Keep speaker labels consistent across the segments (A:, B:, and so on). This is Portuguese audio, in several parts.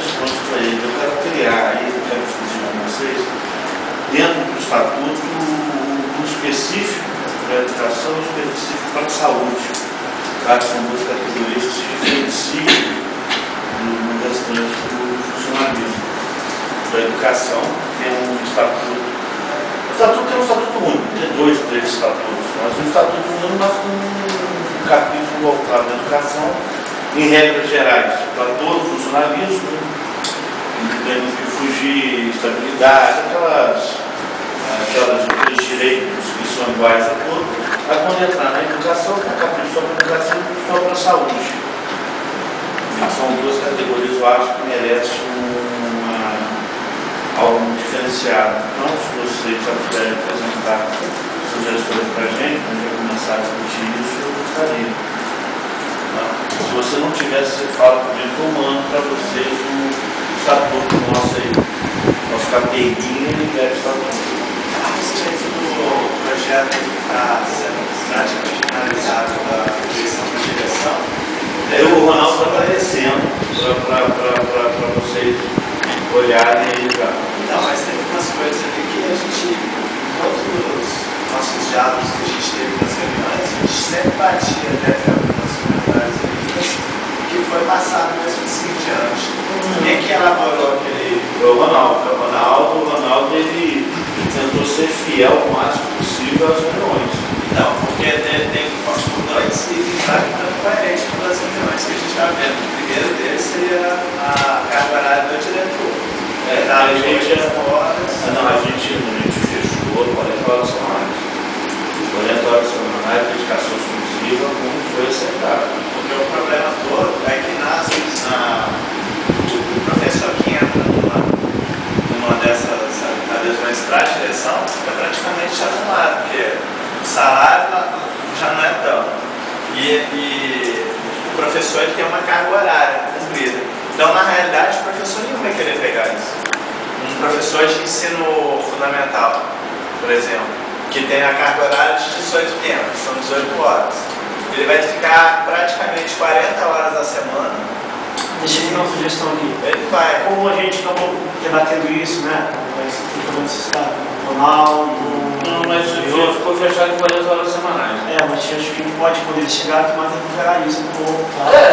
A: importante para ele. Eu quero criar, aí eu quero discutir com vocês, dentro do estatuto, um específico para a educação e um específico para a saúde. Claro, são duas categorias que se diferenciam no restante do funcionalismo. Para a educação, tem um estatuto. O estatuto é um estatuto único, tem 2, 3 estatutos, mas o estatuto único nós com um capítulo voltado à educação, em regras gerais, para todo o funcionalismo, não temos que fugir, estabilidade, aqueles direitos que são iguais a todos, mas quando entrar na educação, tem um capítulo só para a educação e só para a saúde. São duas categorias, eu acho, que merecem algo diferenciado. Então, se vocês já puderem apresentar sugestões para a gente, quando a gente começar a discutir isso, eu gostaria. Se você não tivesse, você fala comigo que eu mando para vocês o estatuto nosso aí, nosso capeirinho e quero estatuto.
B: A respeito do projeto que está sendo praticamente finalizado da direção da direção,
A: o Ronaldo está aparecendo para vocês olharem aí já.
B: Não, mas tem algumas coisas ali que a gente, em todos os nossos diálogos que a gente teve nas reuniões, a gente sempre batia, deve ter algumas comentários ali, que foi passado mesmo assim diante. Quem é que elaborou aquele...
A: O Ronaldo, ele tentou ser fiel o máximo possível às reuniões.
B: Não, porque tem dois itens lá que estão coerentes com as reuniões que a gente está vendo. O primeiro deles seria a carga horária do diretor.
A: A gente fechou 40 horas semanais. 40 horas semanais, dedicação exclusiva, como foi acertado.
B: Porque o problema todo é que o professor que entra numa dessas adesões para a direção fica praticamente anulado, porque o salário já não é tão. E o professor ele tem uma carga horária cumprida. Então, na realidade, o professor nenhum vai querer pegar isso. Um professor de ensino fundamental, por exemplo, que tem a carga horária de 18 tempos, são 18 horas. Ele vai ficar praticamente 40 horas na semana.
C: Deixa eu dar uma sugestão aqui.
B: Ele vai.
C: Como a gente acabou debatendo isso, né? O Ronaldo.
A: Não, mas ficou fechado em 40 horas semanais.
C: Mas acho que a gente pode, quando ele chegar, tomar recuperar isso um pouco.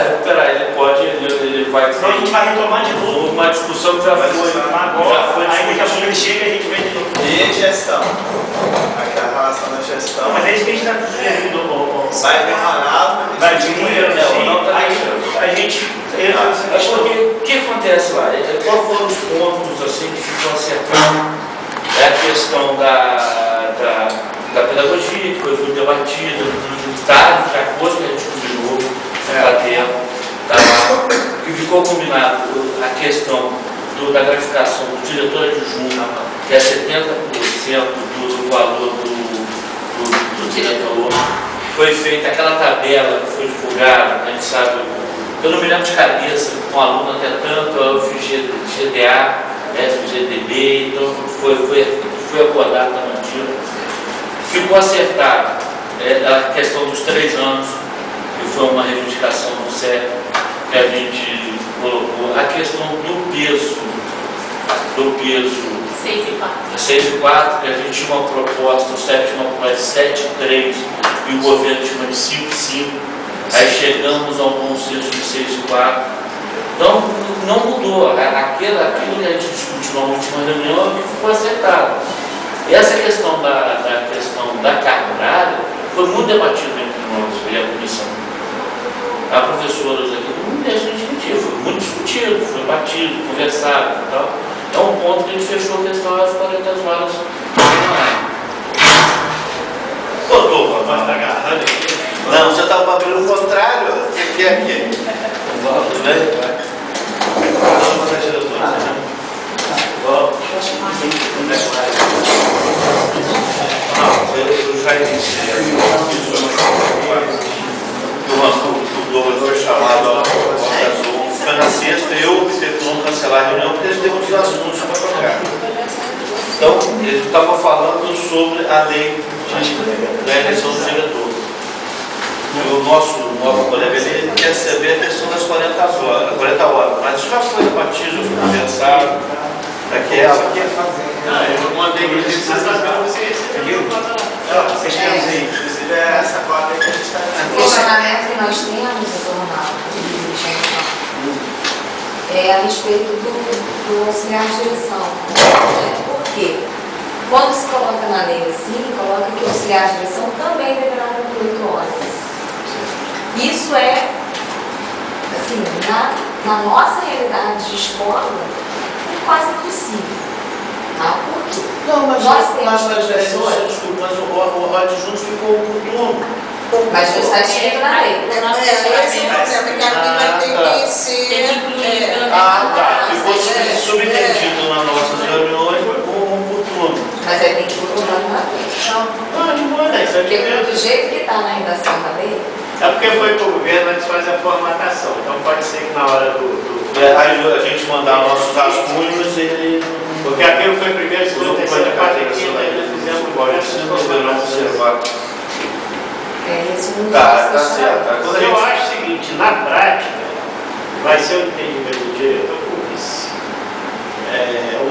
A: Recuperar, ele pode, ele vai.
C: Senão a gente vai retomar de novo.
A: Uma discussão que já foi.
C: Agora, aí daqui a pouco ele chega e a gente vem de novo.
B: E gestão. Aquela relação da gestão.
C: Não, mas é isso que a gente está vendo.
B: Vai ter Ronaldo,
C: vai dinheiro, a gente.
A: O que acontece lá? Qual foram os pontos assim, que ficam acertados? É a questão da pedagogia, que foi muito debatida, está de acordo com a gente combinou, está dentro, e ficou combinado a questão da gratificação do diretor adjunto, que é 70% do valor do diretor. Foi feita aquela tabela que foi divulgada, a gente sabe, eu não me lembro de cabeça, com o aluno até tanto, eu fiz GDA, fiz GDB, então foi acordado na mantiva. Ficou acertado a questão dos 3 anos, que foi uma reivindicação do CEP, que a gente colocou, a questão do peso 6 e 4, que a gente tinha uma proposta, o CEP tinha uma proposta de 7,3 e o governo tinha uma de 5,5. Aí chegamos a um consenso de 6 e 4. Então, não mudou. Aquilo que a gente discutiu na última reunião que ficou acertado. E essa questão da carga horária foi muito debatida entre nós e a comissão. A professora aqui não deixa de discutir, foi muito discutido, foi batido, conversado e tal. É um ponto que a gente fechou a questão às 40 horas.
B: Doutor, mas está agarrando aqui. Não, você está o papel contrário. Você quer aqui? Vamos, né? Vamos, né, diretor?
A: Eu já iniciei o Douglas foi chamado a votação, foi na sexta, eu tentando cancelar a reunião porque eles têm muitos assuntos para tocar. Então, ele estava falando sobre a lei da eleição do diretor. O nosso colega ele quer saber a questão das 40 horas, mas isso já foi debatido,
C: isso aqui é fazer.
B: Eu mandei para vocês, vocês têm aí. Inclusive é essa cota aí que a gente está
D: O questionamento que nós temos, doutor Ronaldo, é a respeito do auxiliar de direção. Por quê? Quando se coloca na lei assim, coloca que o auxiliar de direção também deverá concluir 8 horas. Isso é, assim, na nossa realidade de escola, é quase impossível. Tá? Por quê?
A: Não, mas
D: nós temos
A: professores. Desculpa, mas o adjunto ficou por turno.
D: Mas não está escrito na lei.
E: Esse é o problema, que aqui vai ter que ser...
A: Tá. Ficou subentendido nas nossas reuniões por turno.
D: Mas aí tem que colocar na lei. Porque do jeito que está na redação da lei,
B: É porque foi para o governo, antes faz a formatação. Então pode ser que na hora
A: Aí a gente mandar nossos rascunhos e...
B: Porque aquilo foi primeiro, segundo, terceiro, quarto e quinto, aí nós fizemos embora.
D: esse não
A: Tá certo.
B: Quando eu acho o seguinte, na prática, vai ser o entendimento do diretor com isso.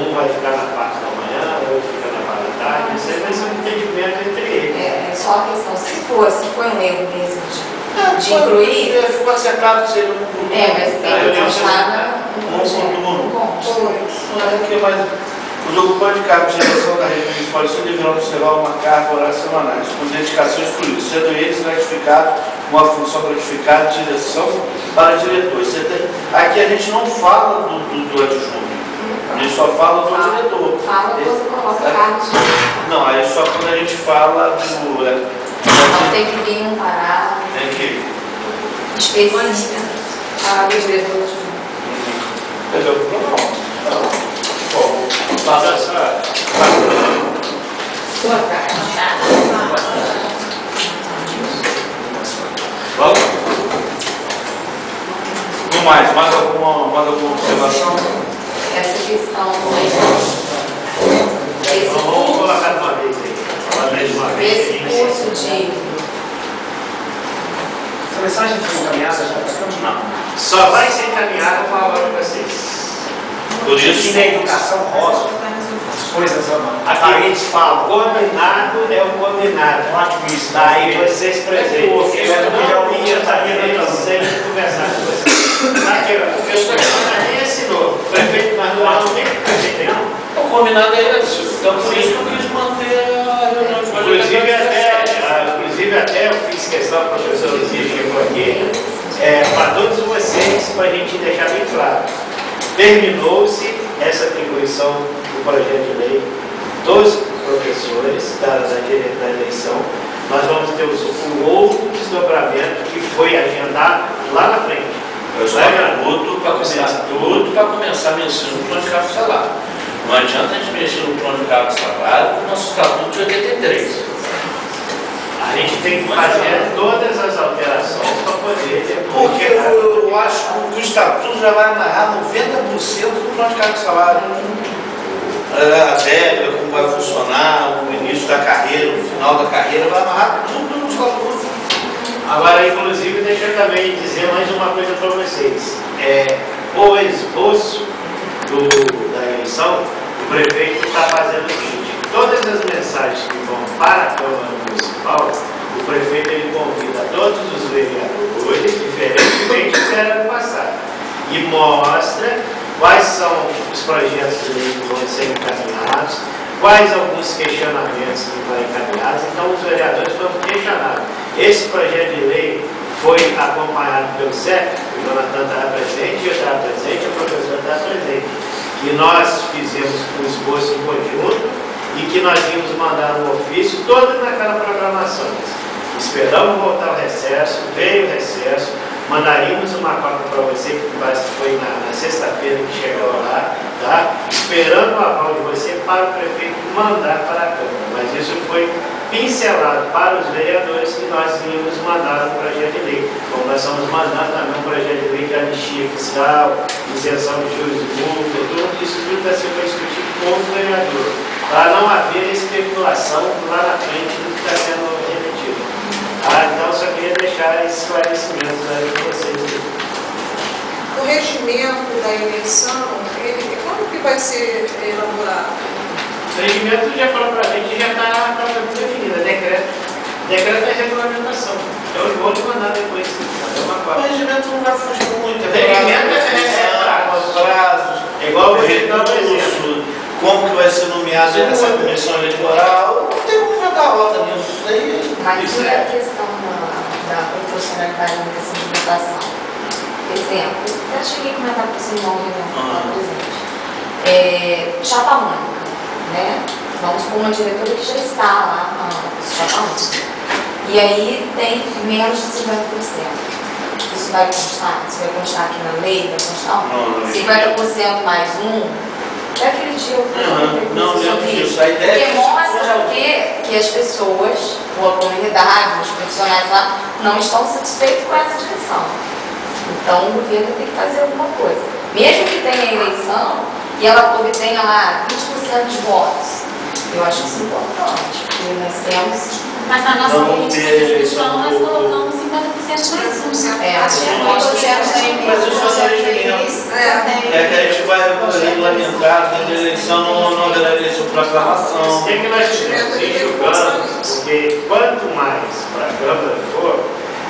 B: Um vai ficar na parte da manhã, o outro fica na parte da tarde, isso aí vai ser um entendimento entre eles.
D: é só a questão, se for um erro mesmo de incluir,
A: Ficou acertado que seria
D: mas tem que constar no ponto.
A: Os ocupantes de cargos de direção da rede municipal deverão observar uma carga horária semanal, com dedicação excluída, sendo eles gratificados, uma função gratificada de direção para diretor. Aqui a gente não fala do adjunto, a gente só fala do diretor.
D: Fala quando coloca cargos de direção.
A: Não, aí só quando a gente fala do...
D: Então tem que vir um parágrafo
A: Tem que...
D: específico para o diretor de
A: Entendeu? Não.
B: Passa essa.
D: sua carta.
A: Vamos? No mais alguma observação?
D: Essa questão
B: Vamos colocar de uma vez aí.
D: esse curso de
C: Essa mensagem foi encaminhada já para continuar.
B: Só vai ser encaminhado com a hora de vocês.
A: Por isso,
C: na educação rosa, as coisas
B: Aqui falam, combinado é o combinado.
C: ótimo isso.
B: Daí vocês presentes.
C: Porque
B: Eu ia estar sem conversar com vocês. Aqui, o professor nem assinou. O prefeito Manuel não tem prefeito não.
A: o combinado é esse. Então, por isso que eu quis manter a reunião de
B: Inclusive até eu fiz questão, o professor Luzia chegou aqui, para todos vocês, para a gente deixar bem claro. Terminou-se essa atribuição do projeto de lei dos professores da eleição. Nós vamos ter um outro desdobramento que foi agendado lá na frente.
A: Eu só tudo para começar mexendo no plano de cargo salário. Não adianta a gente mexer no plano de cargo salário com o nosso estatuto de 83.
B: A gente tem que fazer todas as alterações para poder ter.
A: Porque eu acho que o estatuto já vai amarrar 90% do plano de cargo salário. A regra, como vai funcionar, o início da carreira, o final da carreira, vai amarrar tudo no estatuto.
B: Agora, inclusive, deixa eu também dizer mais uma coisa para vocês. O esboço da eleição, o prefeito está fazendo o seguinte: todas as mensagens que vão para a Câmara Municipal, o prefeito ele convida todos os vereadores, diferentemente do que era no passado, e mostra quais são os projetos de lei que vão ser encaminhados, quais alguns questionamentos que vão encaminhados. Então, os vereadores vão questionar. Esse projeto de lei foi acompanhado pelo CEP, o Jonathan estava presente, eu estava presente, o professor estava presente. E nós fizemos um esboço em conjunto e que nós íamos mandar um ofício todo naquela programação. Esperamos voltar ao recesso, veio o recesso, mandaríamos uma cópia para você, que foi na sexta-feira que chegou lá, tá? Esperando o aval de você para o prefeito mandar para a Câmara. Mas isso foi pincelado para os vereadores que nós íamos mandar um projeto de lei. Como nós estamos mandando também um projeto de lei de anistia fiscal, isenção de juros e multa, tudo isso está sendo discutido com o vereador, para não haver especulação lá na frente do que está sendo remetido. Então, só queria deixar esses esclarecimentos aí para vocês.
E: O regimento da eleição, como que vai ser elaborado? elaborado?
C: O regimento já falou para a gente, já está definido. Decreto é regulamentação. Eu vou te mandar depois.
A: O regimento não vai fugir muito.
C: O regimento é
A: prazos,
C: é igual o
A: recurso, como que vai ser nomeado essa comissão eleitoral. Não tem como inventar a roda nisso. Isso aí.
D: Mas
A: Isso
D: sobre
A: é.
D: a questão da proporcionalidade na questão de votação. Por exemplo, eu cheguei a comentar com o senhor lá presente. Chapa única, né? Vamos com uma diretora que já está lá na chapa única. E aí tem menos de 50%. Isso vai constar? Isso vai constar aqui na lei? Vai constar?
A: Não,
D: 50% mais um? É aquele dia eu
A: não lembro disso. A
D: porque
A: ideia
D: mostra que as pessoas, ou a comunidade, os profissionais lá, não estão satisfeitos com essa direção. Então o governo tem que fazer alguma coisa. Mesmo que tenha eleição e ela obtenha lá 20% de votos. Eu acho isso importante, porque nós temos.
F: Mas na nossa
A: Vamos
F: lei de
A: ter
F: distribuição nós
A: eleição
F: colocamos 50% mais um.
A: Mas isso é regimento. É que a gente vai regulamentar dentro da eleição, não haverá eleição por aclamação.
C: O que nós fizemos? Enxugamos, porque quanto mais para a Câmara for,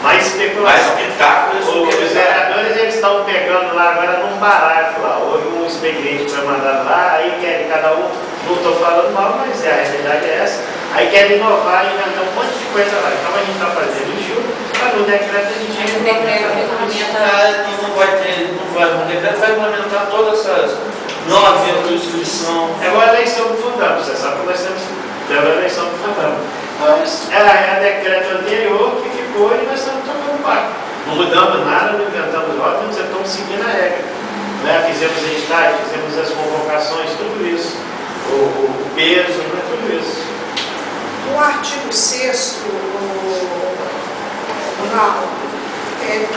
C: mais especulação.
A: Mais pitáculo.
C: Os vereadores eles estão pegando lá agora num parágrafo lá. Houve um expediente que foi mandado lá, aí querem cada um, não estou falando mal, mas a realidade é essa. Aí querem inovar e inventar um monte de coisa lá. Então a gente está fazendo em julho, para no decreto a gente
A: Não vai ter, o decreto vai regulamentar todas essas. Não havendo inscrição.
C: É igual a eleição do Fundão, você sabe que nós temos a eleição do Fundão. Mas era o decreto anterior que ficou e nós estamos tocando barco. Não mudamos nada, não inventamos votos, nós estamos seguindo a regra. Né? Fizemos editais, fizemos as convocações, tudo isso. O peso, né? Tudo isso.
E: No artigo 6º,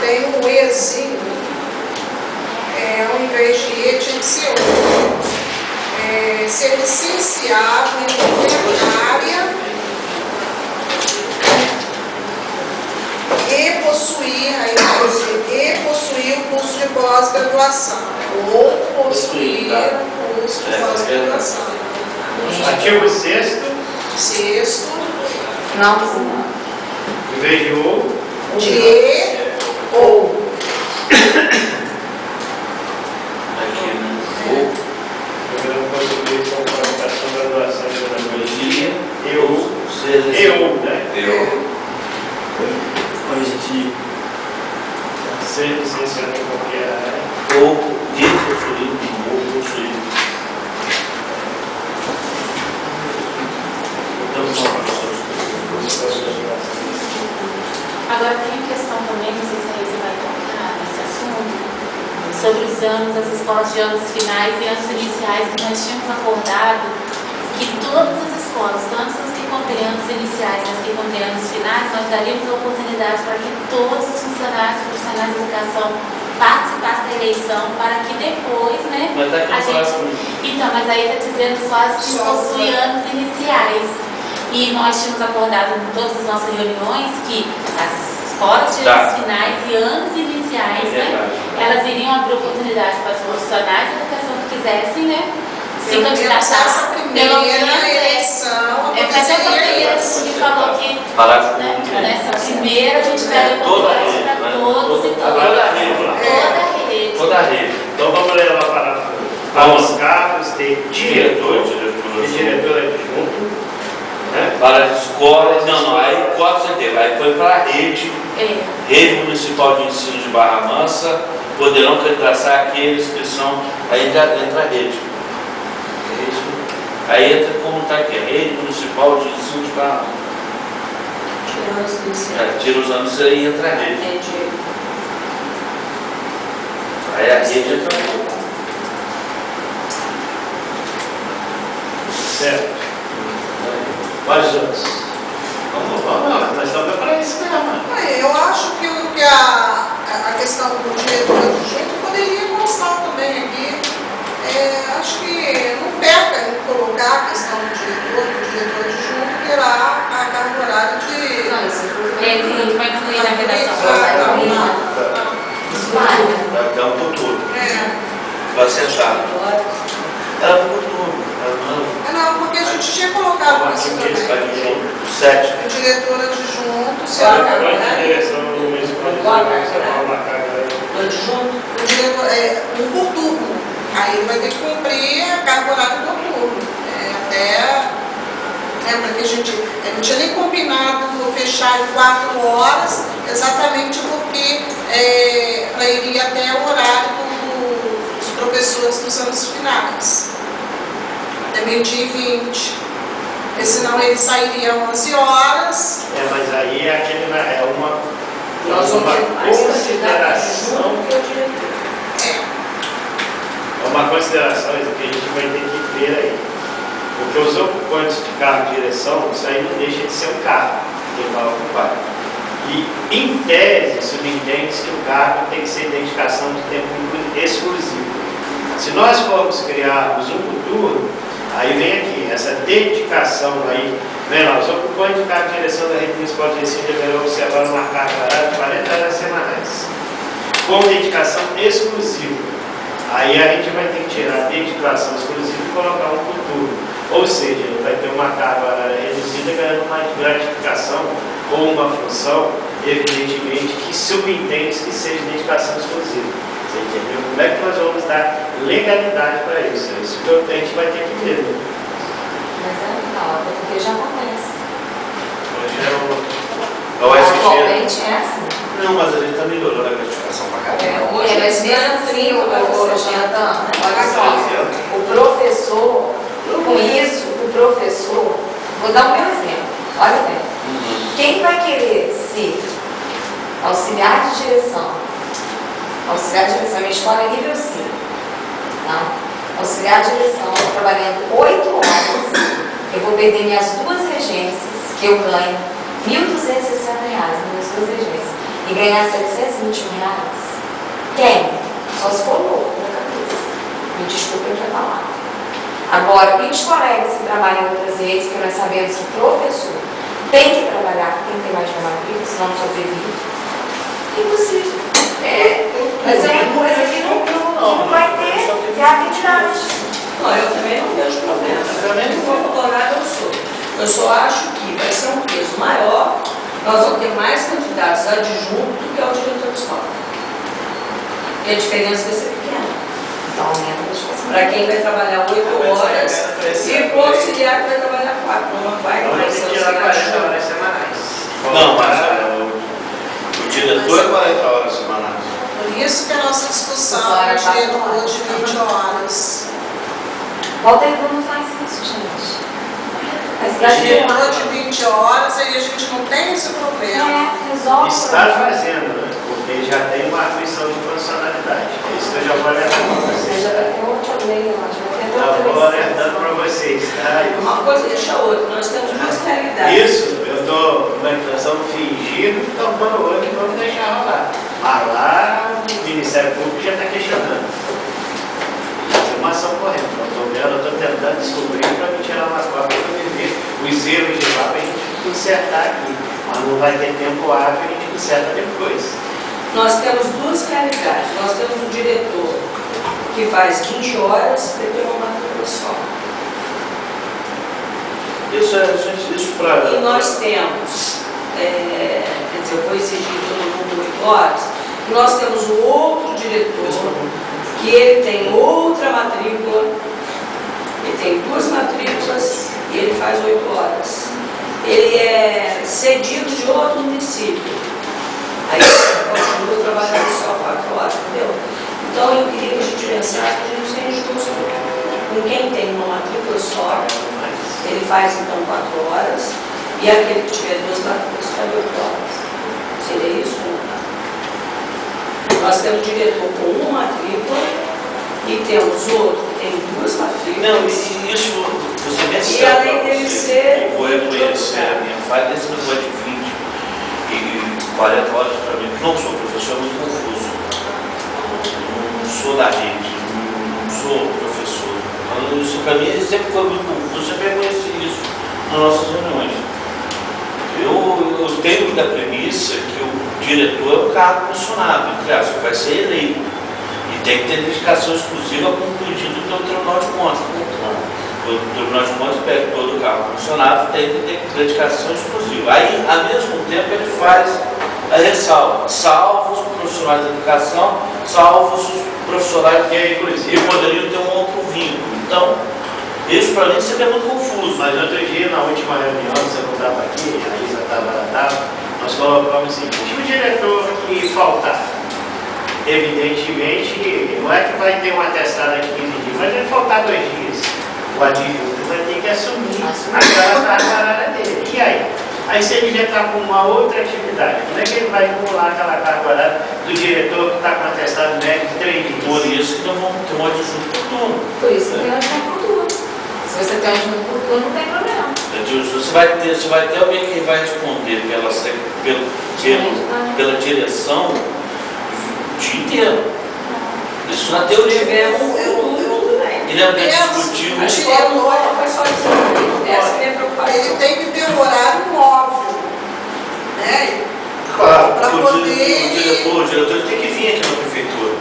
E: tem um ezinho, ao invés de e, tinha que ser o. Ser licenciado em qualquer área e possuir, aí vai dizer, e possuir o curso de pós-graduação. Ou possuir o curso de pós-graduação.
C: Artigo 6º.
D: Não,
C: Em vez de ou.
E: De ou.
A: Aqui, né? Ou.
C: Programa português com qualificação, graduação em pedagogia.
A: Eu,
C: né? Ser licenciado em qualquer área.
A: Ou de possuir, ou possuir.
F: Agora tem a questão também, não sei se aí você vai tocar nesse assunto, sobre os anos, as escolas de anos finais e anos iniciais, que nós tínhamos acordado que todas as escolas, tanto as que contêm anos iniciais e as que contêm anos finais, nós daríamos a oportunidade para que todos os funcionários profissionais de educação participassem da eleição, para que depois, né,
A: Mas tá aqui
F: a gente... Então, mas aí está dizendo só as que possuem anos iniciais. E nós tínhamos acordado em todas as nossas reuniões que as escolas de anos finais e anos iniciais, né, elas iriam abrir oportunidade para os profissionais de educação que quisessem, né, se candidatar.
E: Essa primeira eleição,
F: Mas a conselheira que falou que nessa primeira a gente daria oportunidade para todos e todas.
A: Toda a rede.
C: Então vamos levar para os cargos de diretor adjunto.
A: Para as escolas, aí quase certeza, aí foi para a rede, rede municipal de ensino de Barra Mansa, poderão retraçar aqueles que são, aí entra a rede. Aí entra como está aqui, a rede municipal de ensino de Barra Mansa. Tira os anos e aí entra a rede. Aí a rede entra a rede.
C: Certo. Quais anos? Vamos, nós estamos para isso mesmo.
E: Eu acho que a questão do diretor adjunto poderia constar também aqui. Acho que não peca em colocar a questão do diretor adjunto, terá a carga horária de.
D: não, isso
F: Ele vai incluir na redação.
A: Vai dar um futuro. Vai sentar. Ela no futuro.
E: gente tinha colocado isso também.
A: O 7.
E: O diretor adjunto, se
C: Olha, a direção do municipal de uma carga.
E: o diretor um por turno. Aí ele vai ter que cumprir a carga horária do turno. Lembra que a gente não tinha nem combinado fechar em 4 horas, exatamente porque para ele ir até o horário dos professores dos anos finais. Até meio-dia e 20. Porque senão ele sairia às 11 horas.
C: Mas aí é uma
G: Nós vamos ter mais
C: consideração.
G: junto que o diretor.
C: É uma consideração que a gente vai ter que ver aí. Porque os ocupantes de carro de direção, isso aí não deixa de ser um carro que ele vai ocupar. E, em tese, subentende-se que o cargo tem que ser identificação de tempo exclusivo. Se nós formos criarmos um futuro, aí vem aqui, essa dedicação aí, vem lá, os ocupantes de cargo de direção da rede municipal de ensino deverão observar uma carga horária de 40 horas semanais, com dedicação exclusiva. Aí a gente vai ter que tirar a dedicação exclusiva e colocar um futuro. Ou seja, ele vai ter uma carga horária reduzida ganhando uma gratificação ou uma função, evidentemente, que subentende que seja dedicação exclusiva. Você entendeu? Como é que nós vamos dar legalidade para isso? Isso que a gente vai ter que ver. Né?
D: Mas é legal, porque já acontece.
A: Hoje é o
D: Atualmente é assim.
A: Não, mas a gente está melhorando a gratificação para caramba.
G: Hoje
D: Mas mesmo assim, olha só, o professor, com isso, o professor, vou dar o meu exemplo, olha bem, quem vai querer ser auxiliar de direção, minha escola é nível 5, tá? Auxiliar de direção, trabalhando 8 horas, eu vou perder minhas 2 regências, que eu ganho R$ 1.260 nas minhas 2 regências, e ganhar R$ 721. Quem? Só se for louco na cabeça. Me desculpem que é palavra. Agora, e os colegas que trabalham em outras redes, que nós sabemos que o professor tem que trabalhar, tem que ter mais de uma matrícula, senão não sobrevive. Impossível. Mas é uma coisa que não vai ter viabilidade.
G: Não, eu também não vejo problema. Também não vou favorável eu sou. Eu só acho que vai ser um peso maior, nós vamos ter mais candidatos adjuntos do que ao diretor de escola. E a diferença vai ser pequena.
D: Então, aumenta a responsabilidade.
G: Para quem vai trabalhar 8 horas e para o auxiliar que vai trabalhar 4. Não vai
C: Então, vai ter que tirar 40 horas semanais.
A: Não, mas o diretor é 40 horas semanais.
E: Por isso que a nossa discussão é diretor de 20 horas.
D: Volta aí, vamos faz isso, gente. Mas
E: Diretor de 20 horas, aí a gente não tem esse problema.
D: resolve.
C: Está fazendo, né? Porque já tem uma atribuição de funcionalidade. É isso que eu já vou alertar para vocês.
D: Eu te lei, eu acho.
C: Eu vou alertando para vocês, tá?
G: Uma coisa deixa a outra, nós temos duas realidades.
C: Isso, eu estou, nós estamos fingindo que estamos dando o olho e vamos deixar rolar. Mas lá o Ministério Público já está questionando. Tem uma ação correta. Eu estou tentando descobrir para me tirar uma cópia para me ver os erros de lá para a gente consertar aqui. Mas não vai ter tempo hábil e a gente conserta depois.
G: Nós temos duas realidades. Nós temos o diretor que faz 20 horas e tem uma matrícula só.
A: Isso é, gente, isso para...
G: E nós temos, quer dizer, eu vou exigir todo mundo 8 horas, e nós temos o outro diretor, que ele tem outra matrícula, ele tem 2 matrículas e ele faz 8 horas. Ele é cedido de outro município. Aí ele continua trabalhando só 4 horas, entendeu? Então eu queria que a gente pensasse que a gente seja justo com quem tem uma matrícula só. Ele faz então 4 horas e aquele que tiver 2 matrículas faz 8 horas. Seria isso? Nós temos diretor com uma matrícula e temos outro que tem 2 matrículas.
A: Não, isso você me
G: E além dele ser...
A: Eu vou reconhecer a minha falha desse negócio de 20 e 40 horas para mim, porque não sou professor, é muito confuso. Não sou da rede, não sou professor. Então, isso para mim sempre foi muito confuso, eu sempre reconheci isso nas nossas reuniões. Eu tenho da premissa que o diretor é um cargo funcionário, aliás, vai ser eleito. E tem que ter dedicação exclusiva com o pedido do Tribunal de Contas. O Tribunal de Contas pega todo o cargo funcionário, tem que ter dedicação exclusiva. Aí, ao mesmo tempo, ele faz a ressalva, salvo os profissionais da educação, salvo os profissionais que poderiam ter um outro vínculo. Então, isso para mim sempre é muito confuso.
C: Mas outro dia, na última reunião, você não estava aqui, a Isa estava, nós colocamos o seguinte: o diretor que faltar, evidentemente, não é que vai ter um atestado aqui 15 dias, mas ele faltar 2 dias. O adjunto vai ter que assumir aquela carga dele. E aí? Aí se ele já está com uma outra atividade, como é que ele vai acumular aquela carga horária do diretor que está com atestado médico de 3 dias?
A: Por isso que não vão ter um adjunto por turno.
D: Por isso que tem um adjunto por turno. Se você tem um adjunto por turno, não tem problema.
A: Você vai ter alguém que vai responder pela direção o dia inteiro. Isso na teoria. E lembra que a gente discutiu
E: A
A: isso?
E: diretora foi sozinha. Essa é a minha preocupação. Ele tem que ter um horário móvel, né?
A: Claro,
E: Pra
A: o
E: poder-
A: diretor ele tem que vir aqui na prefeitura.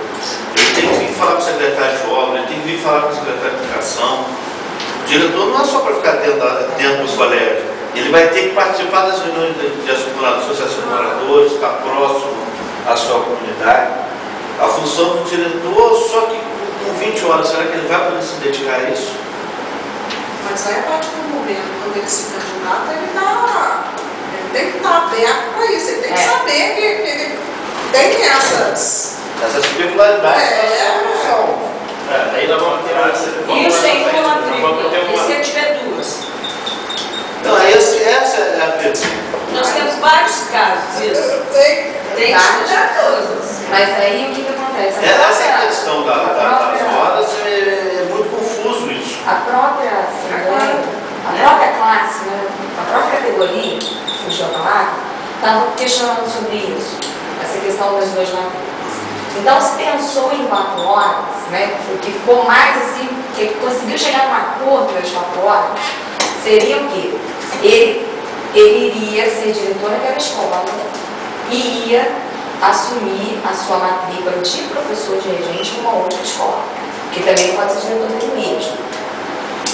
A: Ele tem que vir falar com o secretário de obra, ele tem que vir falar com o secretário de educação. O diretor não é só para ficar dentro do colégio. Ele vai ter que participar das reuniões de associação de moradores, ficar próximo à sua comunidade. A função do diretor, só que com 20 horas, será que ele vai poder se dedicar a isso?
E: Mas aí, a partir do momento quando ele se candidata, ele tem que estar aberto para isso. Ele tem que saber que ele tem essas
A: peculiaridades.
C: Aí nós vamos ter
G: E sem uma
C: vamos ter
G: matrícula, e se ele tiver 2?
A: Não, essa é a pergunta.
G: Nós temos vários casos disso. Tem que estudar todos.
D: Mas aí o que acontece?
A: Essa questão das horas é muito confuso isso.
D: A própria assembleia, a própria classe, né, a própria categoria funcionária estava questionando sobre isso, essa questão das 2 matrículas. Então se pensou em 4 horas, né, o que ficou mais assim, que conseguiu chegar num acordo das 4 horas, seria o quê? Ele iria ser diretor daquela escola e ia assumir a sua matrícula de professor de regente em uma outra escola, que também pode ser diretor dele mesmo.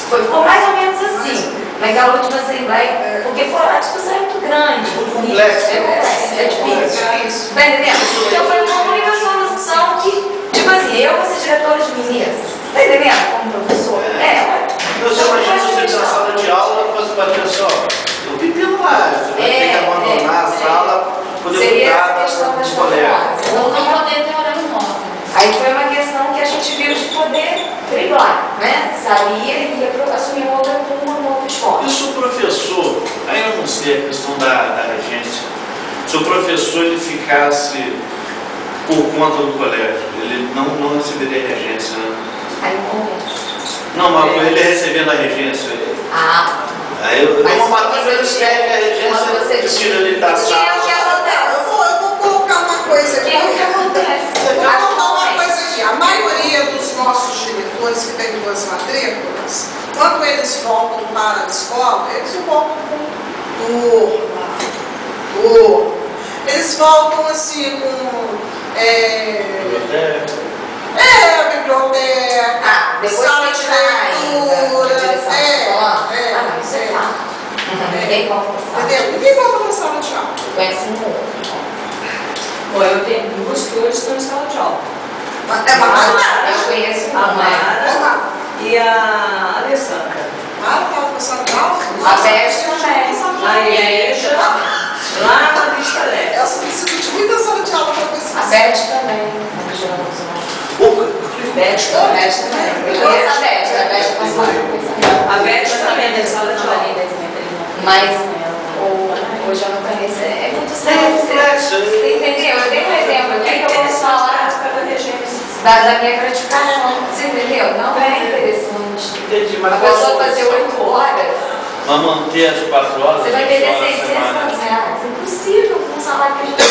D: Ficou mais ou menos assim, naquela última assembleia, porque foi uma discussão muito grande.
A: Muito complexa.
D: É difícil. Tá entendendo? Então foi uma única solução que, tipo assim, eu vou ser diretora de meninas. Tá entendendo? Como professor.
A: Você imagina se você na sala de aula, você bater só, eu pepino lá, você vai ter que abandonar a sala, poder
D: seria
A: mudar
D: essa questão das
A: do
D: 4
A: colega.
D: horas.
F: Ou não poder ter horário móvel.
D: Aí foi uma questão que a gente viu de poder driblar, né? Saía e ia assumir uma outra turma, uma outra escola.
A: E se o professor, aí eu não sei a questão da regência, se o professor ele ficasse por conta do colégio, ele não receberia regência, né?
D: Aí começa.
A: Não, mas ele recebendo a regência. Aí eu
D: Mas
A: dou uma matrícula, ele
D: você
A: pede a
D: quando você
A: regência, tira ele da
D: que é o que
A: sala.
D: acontece.
E: Eu vou colocar uma coisa aqui.
D: Que é o que acontece.
E: Eu vou colocar uma coisa aqui. A maioria dos nossos diretores que têm 2 matrículas, quando eles voltam para a escola, eles voltam com turma. Eles voltam assim com biblioteca,
D: Depois
E: sala
D: que
E: de
D: sai
E: leitura.
D: da direção da escola. Isso é fato. Ninguém volta pra sala.
E: Entendeu? Ninguém volta para a sala de aula.
D: Conhece um outro.
G: Bom, eu tenho 2 que hoje estão em sala de aula.
E: É uma Mara.
D: Eu conheço
G: A
D: uma.
G: Mara e a Alessandra.
E: Mara estava para a sala de aula?
D: A Beth também.
G: Na igreja, lá na Vista Alegre.
E: Essa precisa de muita sala de aula para
D: A
E: pesquisar.
D: Beth também.
G: Beth
D: A Beth também. Eu conheço a Beth passou
G: A Beth também tem sala de aula.
D: Mas hoje eu não conheço. É muito sério. Você entendeu? Eu dei um exemplo aqui que eu posso falar da minha gratificação. Você entendeu? Não é interessante.
A: Entendi, mas
D: A pessoa fazer 8 horas,
A: mas manter as 4 horas,
D: você vai
A: 20
D: perder
A: horas
D: 600
A: semanais.
D: reais. É impossível com o salário que a gente tem.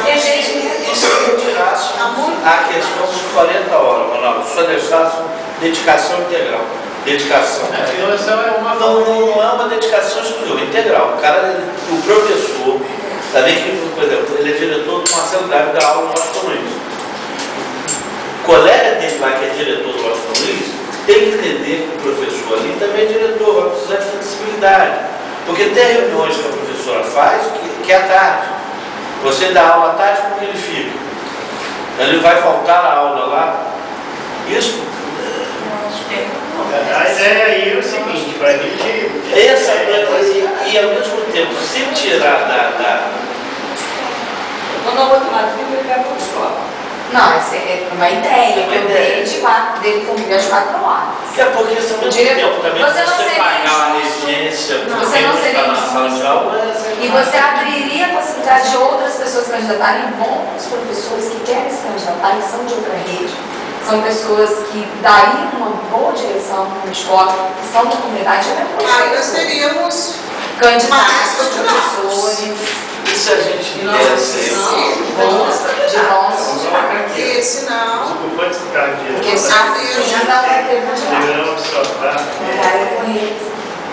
D: Tem gente que
A: E se eu tirasse a questão dos 40 horas, Ronaldo, só deixasse dedicação integral. Dedicação.
C: A violação é uma
A: Não é uma dedicação exclusiva, é integral. O cara, o professor, também que, por exemplo, ele é diretor do Marcelo Gabi da aula no Washington Luiz. O colega dele lá, que é diretor do Washington Luiz, tem que entender que o professor ali também flexibilidade. Porque tem reuniões que a professora faz que é à tarde. Você dá aula à tarde, como que ele fica? Ele vai faltar a aula lá? Isso.
C: A ideia aí é o seguinte, para a gente...
A: E ao mesmo tempo, se tirar
G: Quando a outra matrícula, ele vai para a escola.
D: Não, essa é uma ideia, dele conviver às 4 horas.
A: É porque isso ao mesmo tempo também, você pagar a regência,
D: você não seria
A: na sala de aula.
D: E você abriria a possibilidade de outras pessoas se candidatarem, bons professores que querem se candidatar, que são de outra rede. São pessoas que dariam uma boa direção para uma escola, que são da comunidade.
E: Aí nós teríamos
D: candidatos, professores.
A: E se a gente desse
E: porque senão...
C: Os ocupantes do cargo de
D: Porque já dá para ter candidato.
C: deverão observar,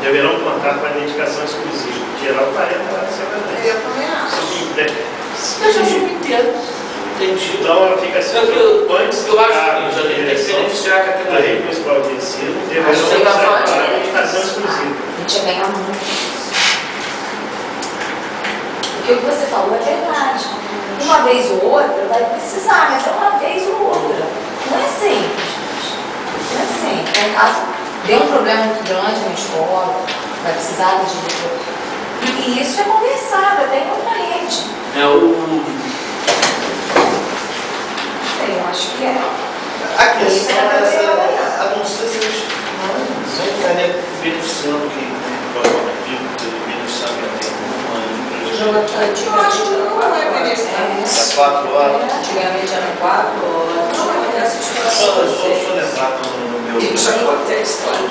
C: deverão contar com a dedicação exclusiva. Geral 40 horas semanais.
E: Eu também acho.
F: Eu já fui inteiro.
A: Entendi.
C: Então fica assim, os ocupantes do cargo de
A: tem que
C: direção
A: beneficiar a
C: da
A: categoria.
C: rede municipal de ensino deverão
D: Acho que você tá falando de
C: observar a
D: direito.
C: dedicação exclusiva.
D: A gente é bem amor. Porque o que você falou é verdade. Uma vez ou outra vai precisar, mas é uma vez ou outra. Não é sempre, gente. Não é sempre. É um caso, deu um problema muito grande na escola, vai precisar de diretor. E isso é conversado até em outra rede. Eu acho que é.
A: A questão é, a não ser se eles não estaria beneficiando quem beneficiando quem tem
E: Eu acho que não é beneficiário.
A: às 4 horas.
G: Antigamente eram 4 horas.
E: Não é essa
A: Só
E: situação.
A: lembrar no meu.
G: Isso acontece, claro.